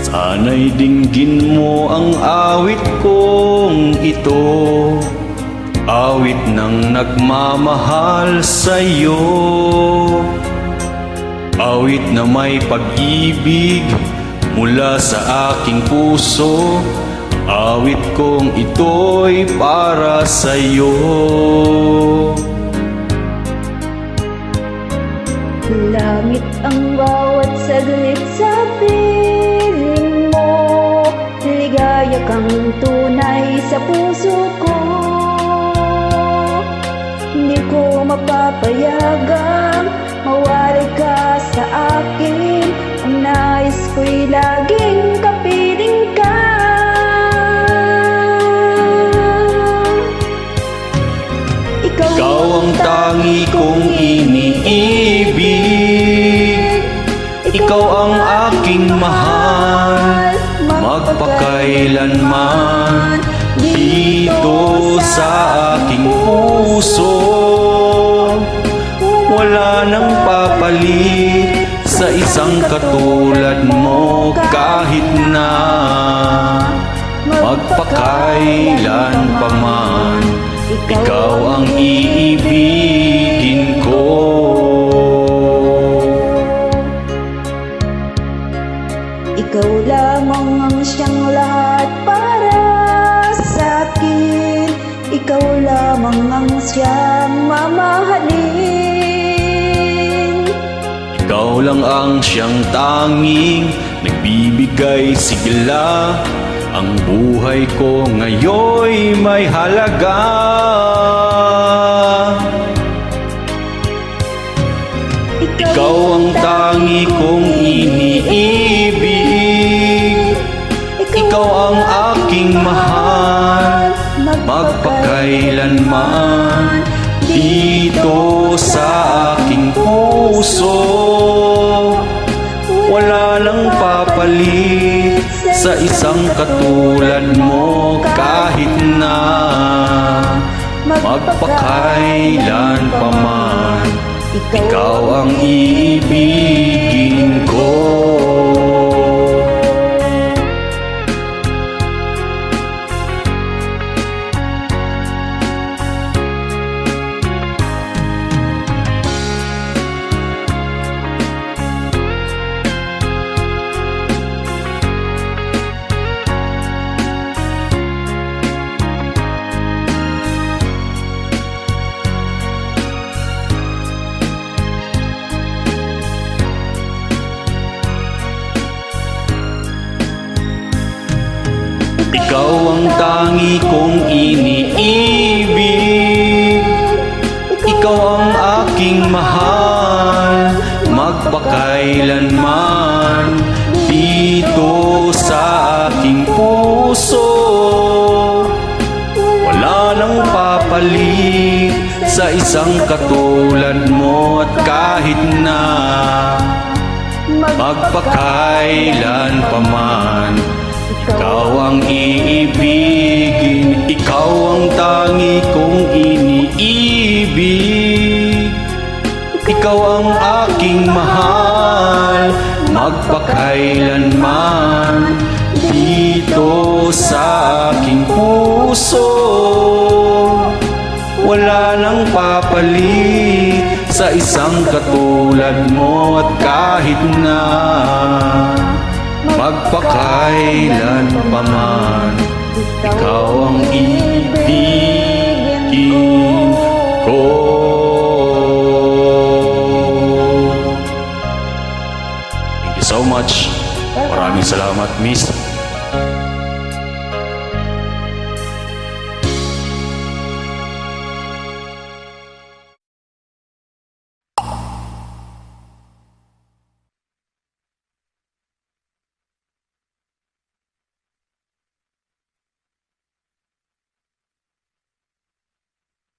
Sana'y dinggin mo ang awit kong ito, awit ng nagmamahal sa'yo, awit na may pag-ibig mula sa aking puso, awit kong ito'y para sa'yo. Langit ang bawat saglit sa piling mo, ligaya kang tunay sa puso ko. Hindi ko mapapayagang mawari ka sa akin, ang nais ko'y laging kapiling ka. Ikaw ang tangi kong iniibig, ikaw ang aking mahal, magpakailanman dito sa aking puso. Wala nang papalit sa isang katulad mo, kahit na magpakailan pa man, ikaw ang iibigin ko. Ikaw lamang ang siyang lahat para sa akin, ikaw lamang ang siyang mamahalin. Ikaw lang ang siyang tanging nagbibigay sigla, ang buhay ko ngayon'y may halaga. Ikaw ang tangi kong iniibig, ikaw ang aking mahal, magpakailanman dito sa aking puso. Wala nang papalit sa isang katulad mo, kahit na magpakailan pa man, ikaw ang iibigin ko. Ikaw ang tangi kong iniibig, ikaw ang aking mahal, magpakailanman dito sa aking puso. Wala nang papalit sa isang katulad mo, at kahit na magpakailan pa man, ikaw ang iibigin, ikaw ang tangi kong iniibig, ikaw ang aking mahal, magpakailanman dito sa aking puso. Wala nang papalit sa isang katulad mo, at kahit na magpakailan pa man, ikaw ang iibigin ko. Thank you so much. Maraming salamat, Miss